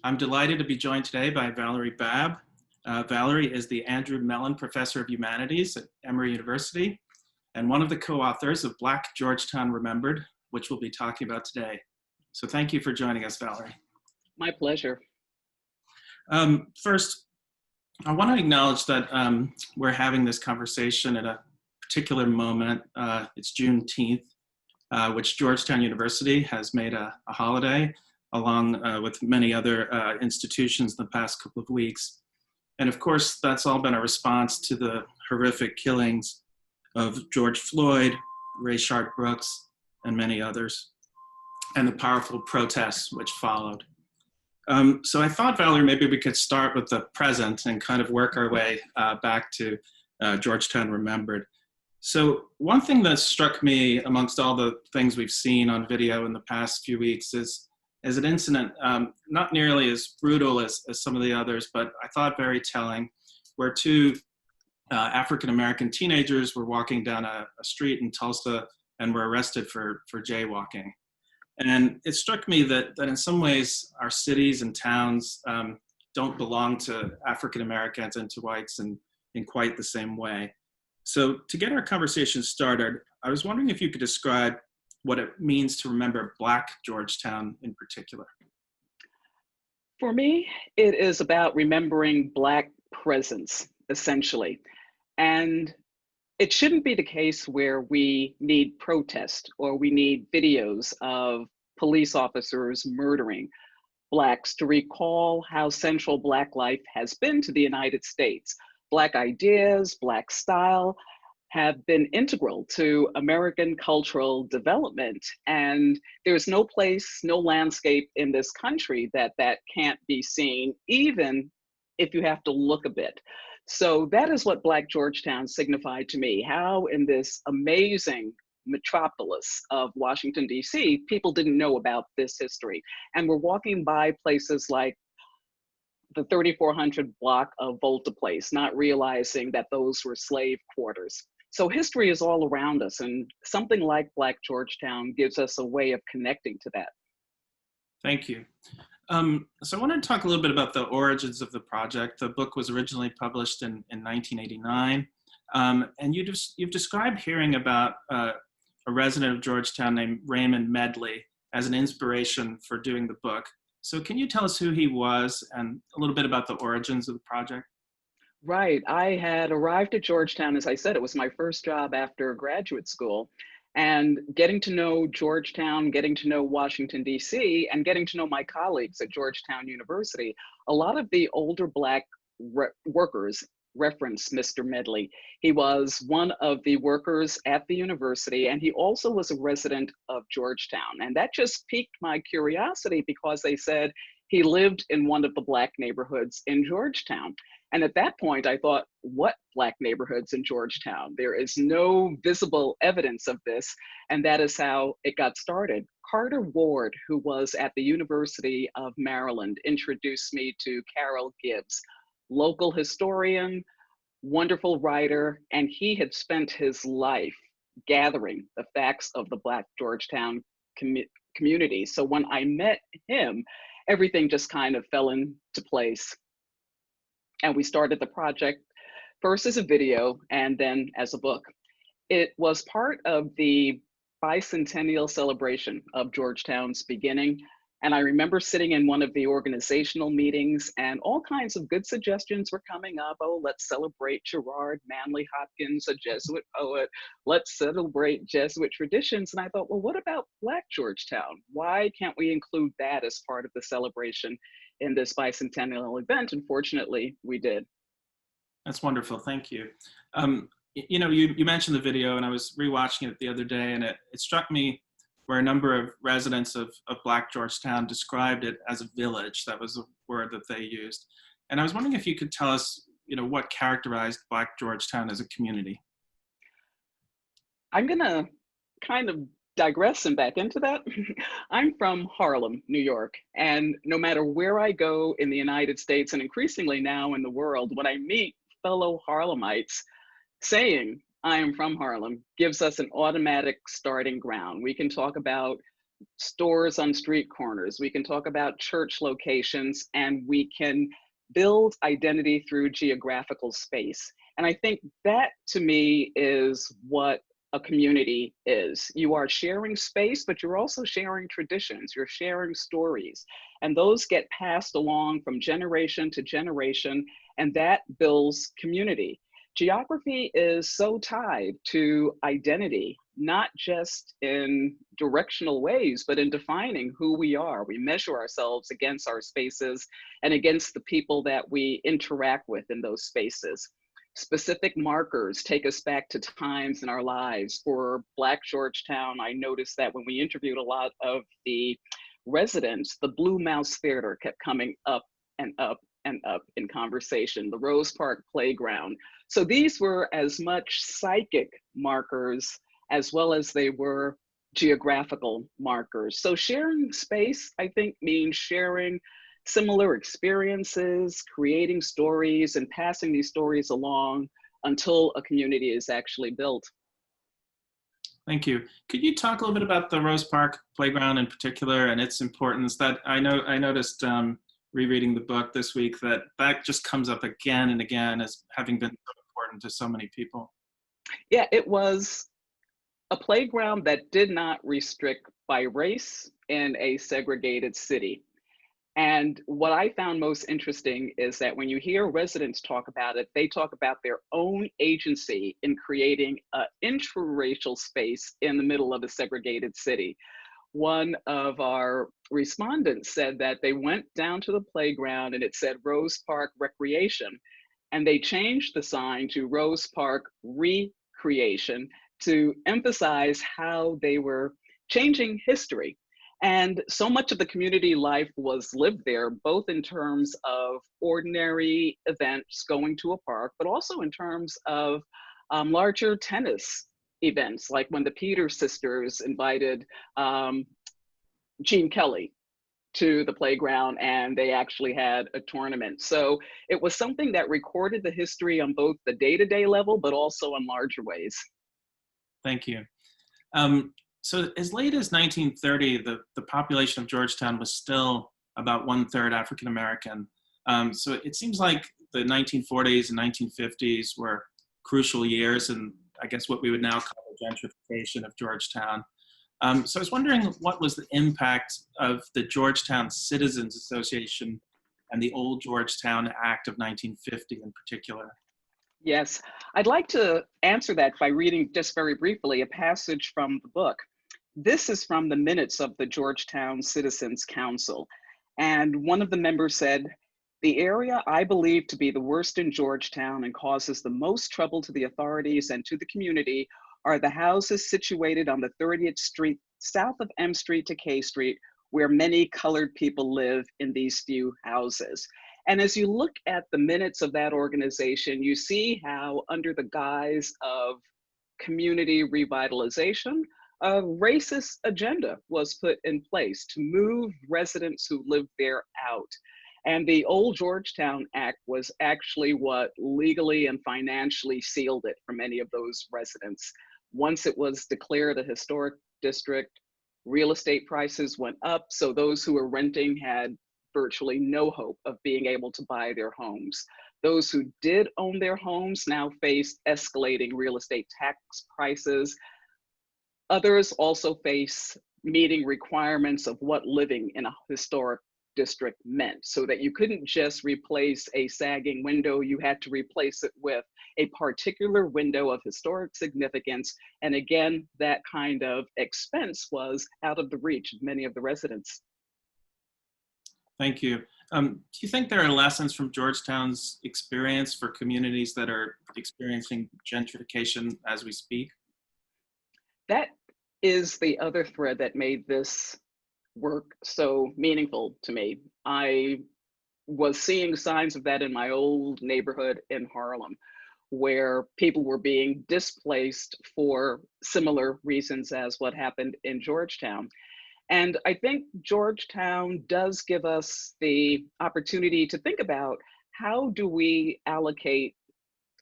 I'm delighted to be joined today by Valerie Babb. Valerie is the Andrew Mellon Professor of Humanities at Emory University and one of the co-authors of Black Georgetown Remembered, which we'll be talking about today. So thank you for joining us, Valerie. My pleasure. First, I want to acknowledge that we're having this conversation at a particular moment. It's Juneteenth, which Georgetown University has made a holiday, along with many other institutions in the past couple of weeks. And of course, that's all been a response to the horrific killings of George Floyd, Rayshard Brooks, and many others, and the powerful protests which followed. So I thought, Valerie, maybe we could start with the present and kind of work our way back to Georgetown Remembered. So one thing that struck me amongst all the things we've seen on video in the past few weeks is an incident, not nearly as brutal as some of the others, but I thought very telling, where two African-American teenagers were walking down a street in Tulsa and were arrested for jaywalking. And it struck me that in some ways our cities and towns don't belong to African-Americans and to whites in quite the same way. So to get our conversation started, I was wondering if you could describe what it means to remember Black Georgetown in particular. For me, it is about remembering Black presence, essentially. And it shouldn't be the case where we need protest or we need videos of police officers murdering Blacks to recall how central Black life has been to the United States. Black ideas, Black style have been integral to American cultural development. And there's no place, no landscape in this country that can't be seen, even if you have to look a bit. So that is what Black Georgetown signified to me, how in this amazing metropolis of Washington, D.C., people didn't know about this history. And we're walking by places like the 3400 block of Volta Place, not realizing that those were slave quarters. So history is all around us, and something like Black Georgetown gives us a way of connecting to that. Thank you. So I wanted to talk a little bit about the origins of the project. The book was originally published in 1989, and you've described hearing about a resident of Georgetown named Raymond Medley as an inspiration for doing the book. So can you tell us who he was and a little bit about the origins of the project? Right. I had arrived at Georgetown, as I said, it was my first job after graduate school. And getting to know Georgetown, getting to know Washington, D.C., and getting to know my colleagues at Georgetown University, a lot of the older Black workers reference Mr. Medley. He was one of the workers at the university, and he also was a resident of Georgetown. And that just piqued my curiosity because they said he lived in one of the Black neighborhoods in Georgetown. And at that point, I thought, what Black neighborhoods in Georgetown? There is no visible evidence of this. And that is how it got started. Carter Ward, who was at the University of Maryland, introduced me to Carol Gibbs, local historian, wonderful writer, and he had spent his life gathering the facts of the Black Georgetown community. So when I met him, everything just kind of fell into place. And we started the project first as a video and then as a book. It was part of the bicentennial celebration of Georgetown's beginning. And I remember sitting in one of the organizational meetings and all kinds of good suggestions were coming up. Oh, let's celebrate Gerard Manley Hopkins, a Jesuit poet. Let's celebrate Jesuit traditions. And I thought, well, what about Black Georgetown? Why can't we include that as part of the celebration in this bicentennial event? And fortunately, we did. That's wonderful. Thank you. You mentioned the video, and I was rewatching it the other day, and it struck me where a number of residents of Black Georgetown described it as a village. That was a word that they used. And I was wondering if you could tell us, what characterized Black Georgetown as a community. I'm gonna kind of digress and back into that. I'm from Harlem, New York, and no matter where I go in the United States and increasingly now in the world, when I meet fellow Harlemites, saying I am from Harlem gives us an automatic starting ground. We can talk about stores on street corners, we can talk about church locations, and we can build identity through geographical space. And I think that to me is what a community is. You are sharing space, but you're also sharing traditions, you're sharing stories, and those get passed along from generation to generation, and that builds community. Geography is so tied to identity, not just in directional ways, but in defining who we are. We measure ourselves against our spaces and against the people that we interact with in those spaces. Specific markers take us back to times in our lives. For Black Georgetown, I noticed that when we interviewed a lot of the residents, the Blue Mouse Theater kept coming up and up and up in conversation, the Rose Park Playground. So these were as much psychic markers as well as they were geographical markers. So sharing space, I think, means sharing similar experiences, creating stories, and passing these stories along until a community is actually built. Thank you. Could you talk a little bit about the Rose Park Playground in particular and its importance? That I noticed rereading the book this week that just comes up again and again as having been so important to so many people. Yeah, it was a playground that did not restrict by race in a segregated city. And what I found most interesting is that when you hear residents talk about it, they talk about their own agency in creating an interracial space in the middle of a segregated city. One of our respondents said that they went down to the playground and it said Rose Park Recreation, and they changed the sign to Rose Park Recreation to emphasize how they were changing history. And so much of the community life was lived there, both in terms of ordinary events going to a park, but also in terms of larger tennis events, like when the Peters sisters invited Gene Kelly to the playground and they actually had a tournament. So it was something that recorded the history on both the day-to-day level, but also in larger ways. Thank you. So as late as 1930, the population of Georgetown was still about 1/3 African American. So it seems like the 1940s and 1950s were crucial years, and I guess what we would now call the gentrification of Georgetown. So I was wondering, what was the impact of the Georgetown Citizens Association and the Old Georgetown Act of 1950 in particular? Yes, I'd like to answer that by reading just very briefly a passage from the book. This is from the minutes of the Georgetown Citizens Council. And one of the members said, "The area I believe to be the worst in Georgetown and causes the most trouble to the authorities and to the community are the houses situated on the 30th Street, south of M Street to K Street, where many colored people live in these few houses." And as you look at the minutes of that organization, you see how under the guise of community revitalization, a racist agenda was put in place to move residents who lived there out. And the Old Georgetown Act was actually what legally and financially sealed it for many of those residents. Once it was declared a historic district, real estate prices went up, so those who were renting had virtually no hope of being able to buy their homes. Those who did own their homes now faced escalating real estate tax prices. Others also face meeting requirements of what living in a historic district meant, so that you couldn't just replace a sagging window, you had to replace it with a particular window of historic significance. And again, that kind of expense was out of the reach of many of the residents. Thank you. Do you think there are lessons from Georgetown's experience for communities that are experiencing gentrification as we speak? That is the other thread that made this work so meaningful to me. I was seeing signs of that in my old neighborhood in Harlem, where people were being displaced for similar reasons as what happened in Georgetown. And I think Georgetown does give us the opportunity to think about, how do we allocate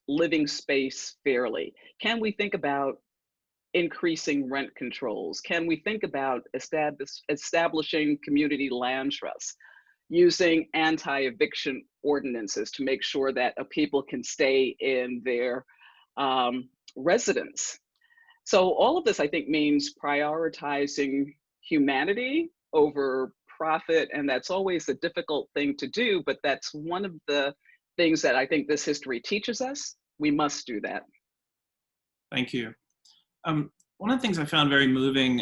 living space fairly? Can we think about increasing rent controls? Can we think about establishing community land trusts, using anti-eviction ordinances to make sure that people can stay in their residence? So all of this, I think, means prioritizing humanity over profit, and that's always a difficult thing to do, but that's one of the things that I think this history teaches us. We must do that. Thank you. One of the things I found very moving,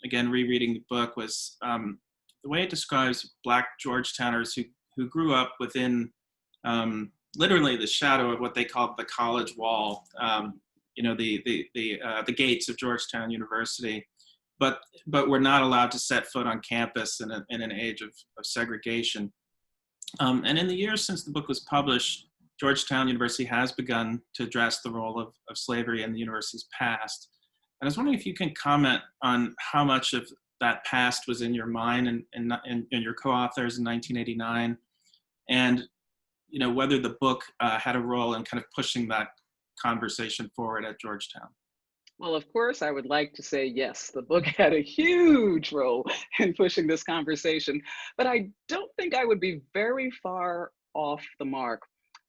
again, rereading the book, was the way it describes Black Georgetowners who grew up within literally the shadow of what they called the college wall, the gates of Georgetown University, but were not allowed to set foot on campus in an age of segregation. And in the years since the book was published, Georgetown University has begun to address the role of slavery in the university's past. And I was wondering if you can comment on how much of that past was in your mind and your co-authors in 1989, and whether the book had a role in kind of pushing that conversation forward at Georgetown. Well, of course, I would like to say yes, the book had a huge role in pushing this conversation, but I don't think I would be very far off the mark.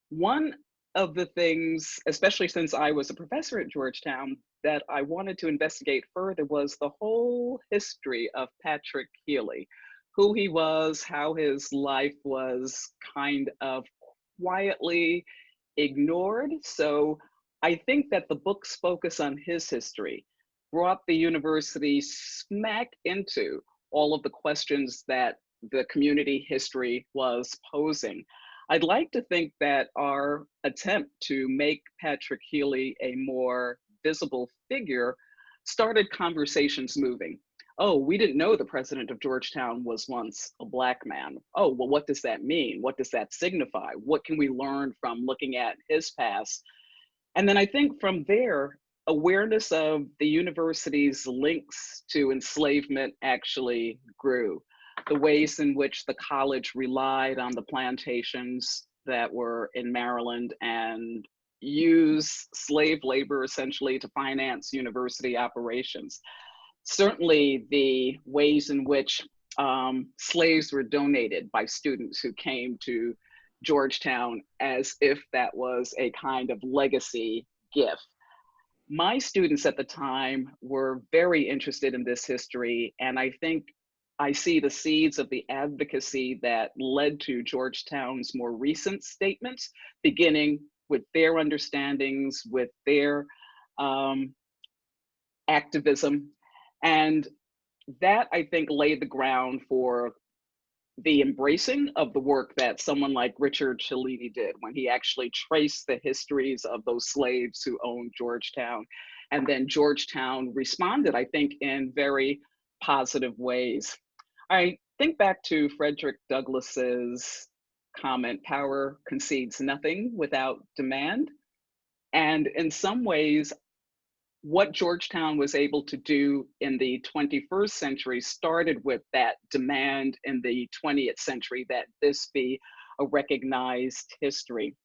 One of the things, especially since I was a professor at Georgetown, that I wanted to investigate further was the whole history of Patrick Healy, who he was, how his life was kind of quietly ignored. So I think that the book's focus on his history brought the university smack into all of the questions that the community history was posing. I'd like to think that our attempt to make Patrick Healy a more visible figure started conversations moving. Oh, we didn't know the president of Georgetown was once a Black man. Oh, well, what does that mean? What does that signify? What can we learn from looking at his past? And then I think from there, awareness of the university's links to enslavement actually grew. The ways in which the college relied on the plantations that were in Maryland and use slave labor essentially to finance university operations. Certainly the ways in which slaves were donated by students who came to Georgetown as if that was a kind of legacy gift. My students at the time were very interested in this history, and I think I see the seeds of the advocacy that led to Georgetown's more recent statements, beginning with their understandings, with their activism. And that, I think, laid the ground for the embracing of the work that someone like Richard Cellini did when he actually traced the histories of those slaves who owned Georgetown. And then Georgetown responded, I think, in very positive ways. I think back to Frederick Douglass's comment, power concedes nothing without demand. And in some ways, what Georgetown was able to do in the 21st century started with that demand in the 20th century that this be a recognized history.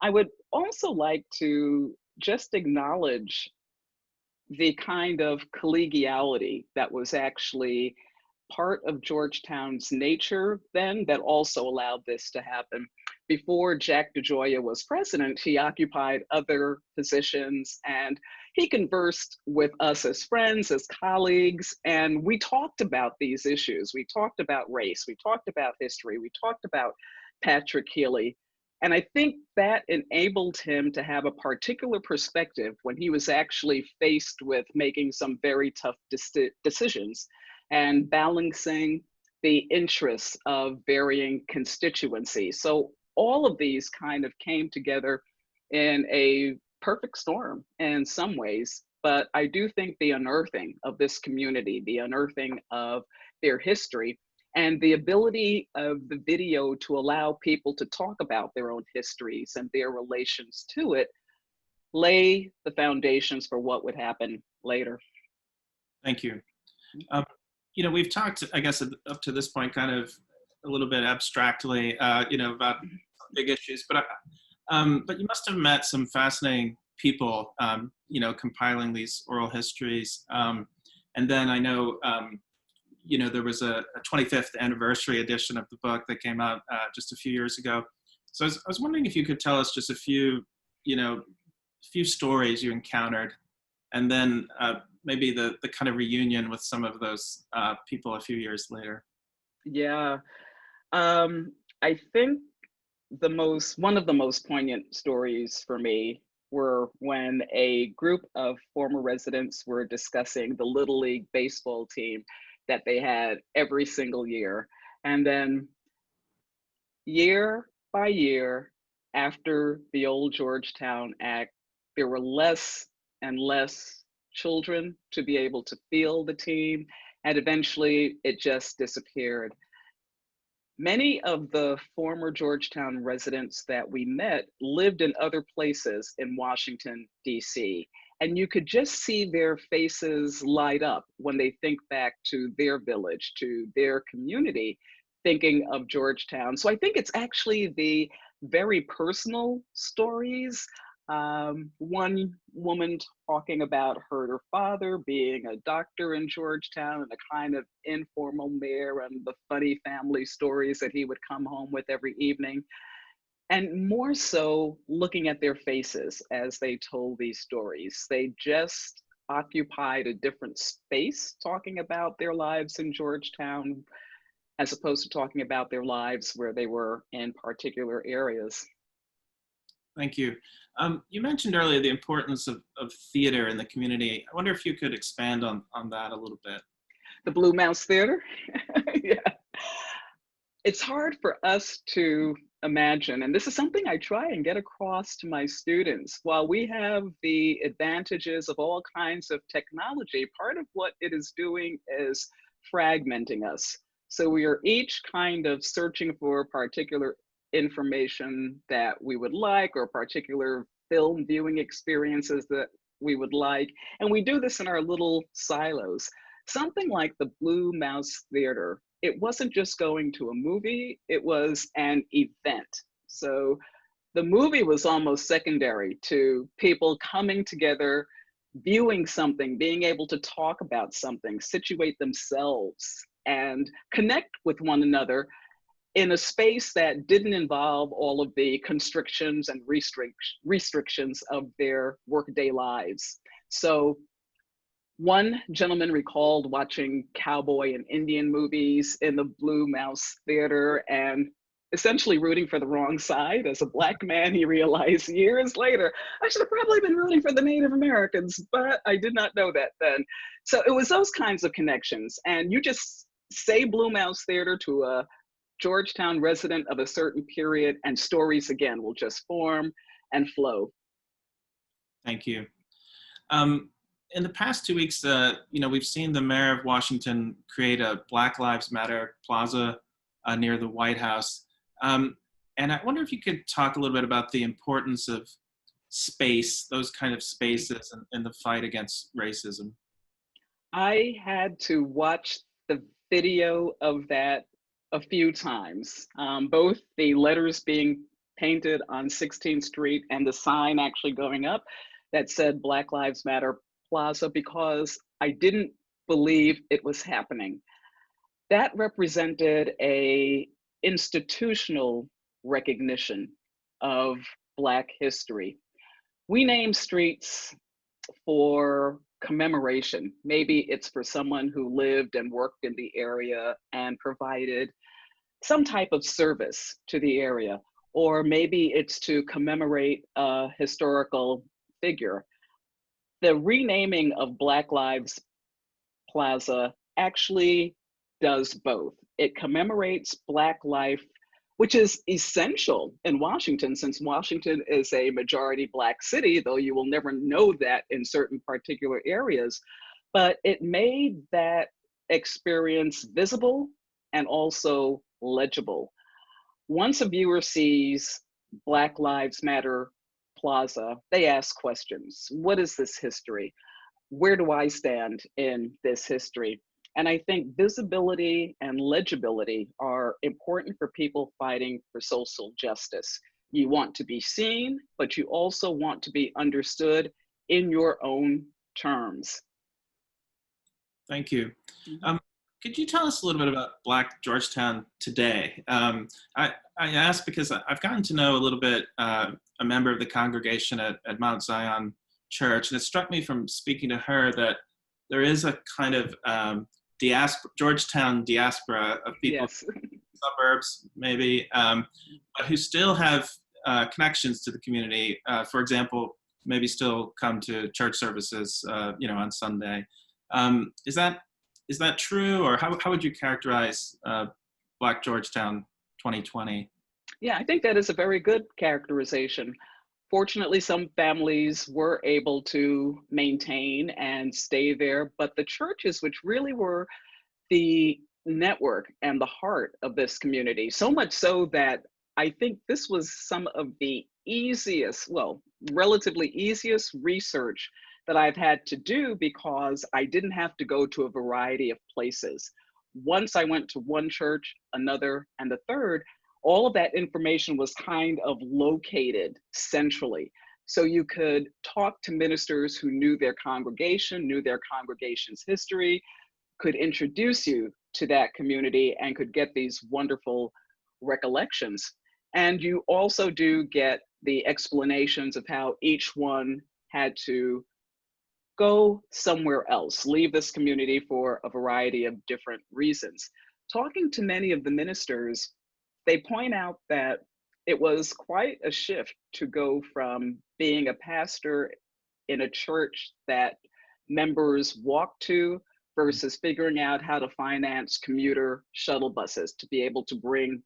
I would also like to just acknowledge the kind of collegiality that was actually part of Georgetown's nature then that also allowed this to happen. Before Jack DeGioia was president, he occupied other positions and he conversed with us as friends, as colleagues, and we talked about these issues. We talked about race, we talked about history, we talked about Patrick Healy. And I think that enabled him to have a particular perspective when he was actually faced with making some very tough decisions and balancing the interests of varying constituencies. So all of these kind of came together in a perfect storm in some ways, but I do think the unearthing of this community, the unearthing of their history, and the ability of the video to allow people to talk about their own histories and their relations to it lay the foundations for what would happen later. Thank you. We've talked, I guess, up to this point, kind of a little bit abstractly, about big issues, but you must have met some fascinating people, compiling these oral histories. And then I know, there was a 25th anniversary edition of the book that came out just a few years ago. So I was wondering if you could tell us just a few stories you encountered, and then maybe the kind of reunion with some of those people a few years later. Yeah, I think one of the most poignant stories for me were when a group of former residents were discussing the Little League baseball team that they had every single year. And then year by year, after the old Georgetown Act, there were less and less children to be able to field the team, and eventually it just disappeared. Many of the former Georgetown residents that we met lived in other places in Washington, D.C., and you could just see their faces light up when they think back to their village, to their community, thinking of Georgetown. So I think it's actually the very personal stories. One woman talking about her father being a doctor in Georgetown and a kind of informal mayor, and the funny family stories that he would come home with every evening. And more so looking at their faces as they told these stories. They just occupied a different space talking about their lives in Georgetown, as opposed to talking about their lives where they were in particular areas. Thank you. You mentioned earlier the importance of theater in the community. I wonder if you could expand on that a little bit. The Blue Mouse Theater? Yeah. It's hard for us to imagine, and this is something I try and get across to my students. While we have the advantages of all kinds of technology, part of what it is doing is fragmenting us. So we are each kind of searching for particular information that we would like, or particular film viewing experiences that we would like. And we do this in our little silos. Something like the Blue Mouse Theater, it wasn't just going to a movie, it was an event. So the movie was almost secondary to people coming together, viewing something, being able to talk about something, situate themselves, and connect with one another in a space that didn't involve all of the constrictions and restrictions of their workday lives. So one gentleman recalled watching cowboy and Indian movies in the Blue Mouse Theater and essentially rooting for the wrong side. As a Black man, he realized years later, I should have probably been rooting for the Native Americans, but I did not know that then. So it was those kinds of connections. And you just say Blue Mouse Theater to a Georgetown resident of a certain period, and stories again will just form and flow. Thank you. In the past 2 weeks, we've seen the mayor of Washington create a Black Lives Matter plaza near the White House. And I wonder if you could talk a little bit about the importance of space, those kind of spaces in the fight against racism. I had to watch the video of that a few times, both the letters being painted on 16th Street and the sign actually going up that said Black Lives Matter Plaza, because I didn't believe it was happening. That represented a institutional recognition of Black history. We name streets for commemoration. Maybe it's for someone who lived and worked in the area and provided some type of service to the area, or maybe it's to commemorate a historical figure. The renaming of Black Lives Plaza actually does both. It commemorates Black life, which is essential in Washington, since Washington is a majority Black city, though you will never know that in certain particular areas. But it made that experience visible and also legible. Once a viewer sees Black Lives Matter Plaza, they ask questions. What is this history? Where do I stand in this history? And I think visibility and legibility are important for people fighting for social justice. You want to be seen, but you also want to be understood in your own terms. Thank you. Mhm. Um, could you tell us a little bit about Black Georgetown today? I ask because I've gotten to know a little bit a member of the congregation at Mount Zion Church, and it struck me from speaking to her that there is a kind of Georgetown diaspora of people Yes. suburbs, maybe, but who still have connections to the community. For example, maybe still come to church services, on Sunday. Is that true, or how would you characterize Black Georgetown 2020? Yeah, I think that is a very good characterization. Fortunately, some families were able to maintain and stay there, but the churches, which really were the network and the heart of this community, so much so that I think this was some of the easiest, well, relatively easiest research that I've had to do because I didn't have to go to a variety of places. Once I went to one church, another, and the third, all of that information was kind of located centrally. So you could talk to ministers who knew their congregation, knew their congregation's history, could introduce you to that community, and could get these wonderful recollections. And you also do get the explanations of how each one had to go somewhere else, leave this community for a variety of different reasons. Talking to many of the ministers, they point out that it was quite a shift to go from being a pastor in a church that members walk to versus figuring out how to finance commuter shuttle buses to be able to bring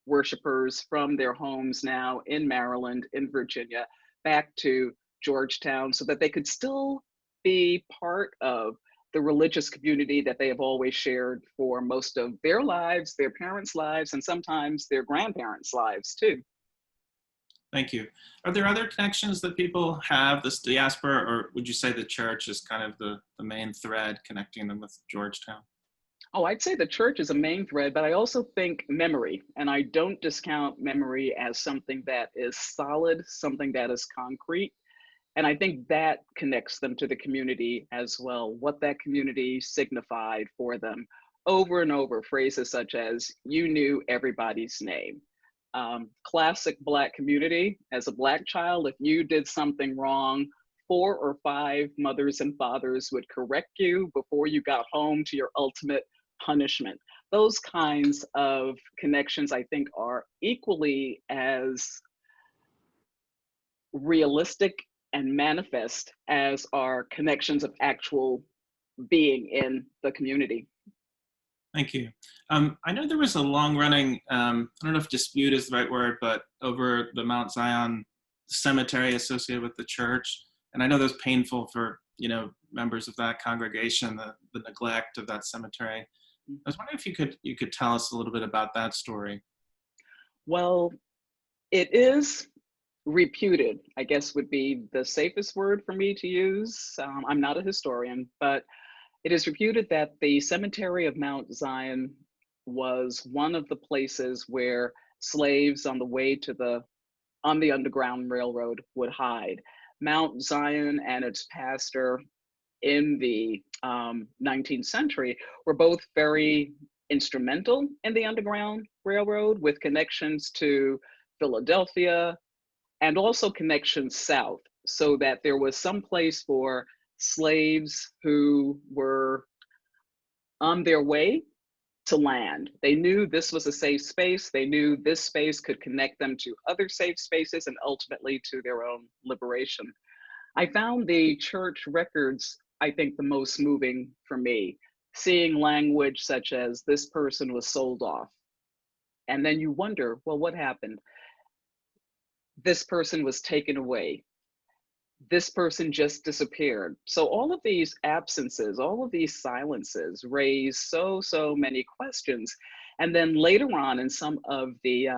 worshipers from their homes now in Maryland, in Virginia, back to Georgetown so that they could still be part of the religious community that they have always shared for most of their lives, their parents' lives, and sometimes their grandparents' lives too. Thank you. Are there other connections that people have, this diaspora, or would you say the church is kind of the main thread connecting them with Georgetown? Oh, I'd say the church is a main thread, but I also think memory, and I don't discount memory as something that is solid, something that is concrete. And I think that connects them to the community as well, what that community signified for them. Over and over, phrases such as, you knew everybody's name. Classic Black community, as a Black child, if you did something wrong, 4 or 5 mothers and fathers would correct you before you got home to your ultimate punishment. Those kinds of connections, I think, are equally as realistic and manifest as our connections of actual being in the community. Thank you. I know there was a long-running, I don't know if dispute is the right word, but over the Mount Zion cemetery associated with the church. And I know that was painful for, members of that congregation, the neglect of that cemetery. I was wondering if you could tell us a little bit about that story. Well, it is reputed, I guess would be the safest word for me to use. I'm not a historian, but it is reputed that the cemetery of Mount Zion was one of the places where slaves on the way to on the Underground Railroad would hide. Mount Zion and its pastor in the 19th century were both very instrumental in the Underground Railroad with connections to Philadelphia and also connections south, so that there was some place for slaves who were on their way to land. They knew this was a safe space. They knew this space could connect them to other safe spaces and ultimately to their own liberation. I found the church records, I think, the most moving for me, seeing language such as this person was sold off. And then you wonder, well, what happened? This person was taken away. This person just disappeared. So all of these absences, all of these silences raise so many questions. And then later on in some of the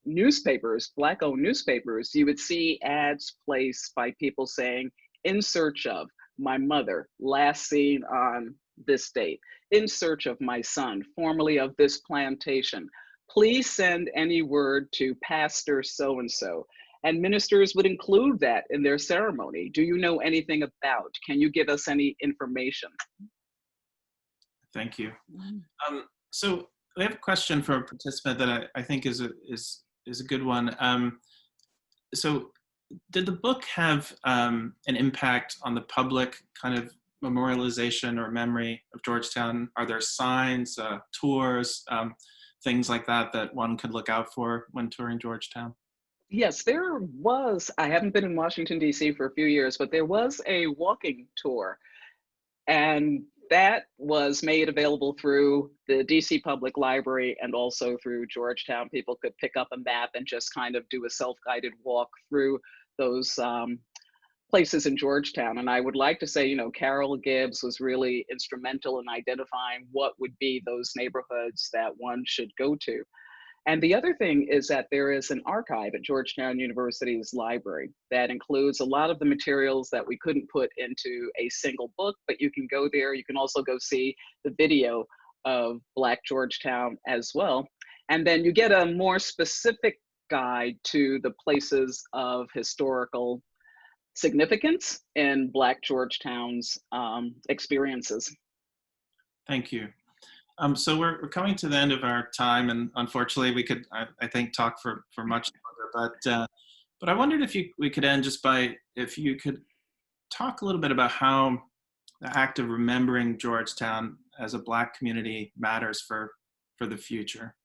newspapers, Black-owned newspapers, you would see ads placed by people saying, in search of my mother, last seen on this date, in search of my son, formerly of this plantation. please send any word to Pastor so-and-so. And ministers would include that in their ceremony. Do you know anything about? Can you give us any information? Thank you. So we have a question for a participant that I think is a good one. So did the book have an impact on the public kind of memorialization or memory of Georgetown? Are there signs, tours, things like that that one could look out for when touring Georgetown? Yes, there was. I haven't been in Washington, D.C. for a few years, but there was a walking tour. And that was made available through the DC Public Library and also through Georgetown. People could pick up a map and just kind of do a self-guided walk through those places in Georgetown. And I would like to say, you know, Carol Gibbs was really instrumental in identifying what would be those neighborhoods that one should go to. And the other thing is that there is an archive at Georgetown University's library that includes a lot of the materials that we couldn't put into a single book, but you can go there. You can also go see the video of Black Georgetown as well. And then you get a more specific guide to the places of historical significance in Black Georgetown's experiences. Thank you. So we're coming to the end of our time, and unfortunately, we could, I think, talk for much longer. But I wondered if we could end just by if you could talk a little bit about how the act of remembering Georgetown as a Black community matters for the future.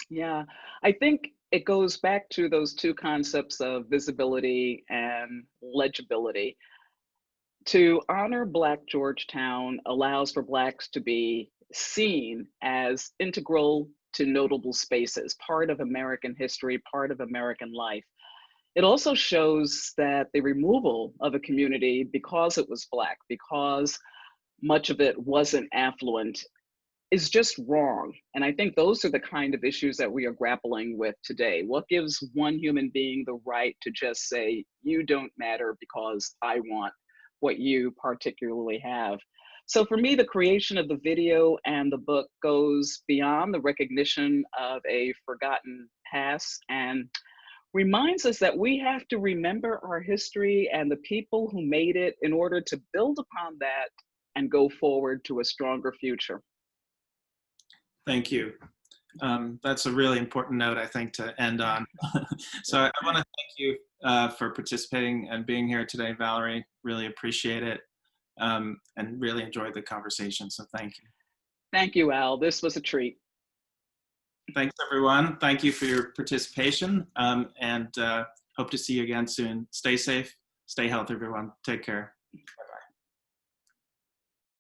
Yeah, I think it goes back to those two concepts of visibility and legibility. To honor Black Georgetown allows for Blacks to be seen as integral to notable spaces, part of American history, part of American life. It also shows that the removal of a community because it was Black, because much of it wasn't affluent, is just wrong. And I think those are the kind of issues that we are grappling with today. What gives one human being the right to just say, you don't matter because I want what you particularly have? So for me, the creation of the video and the book goes beyond the recognition of a forgotten past and reminds us that we have to remember our history and the people who made it in order to build upon that and go forward to a stronger future. Thank you. That's a really important note, I think, to end on. So I want to thank you for participating and being here today, Valerie. Really appreciate it. And really enjoyed the conversation, so thank you. Thank you, Al. This was a treat. Thanks, everyone. Thank you for your participation, and hope to see you again soon. Stay safe, stay healthy, everyone. Take care.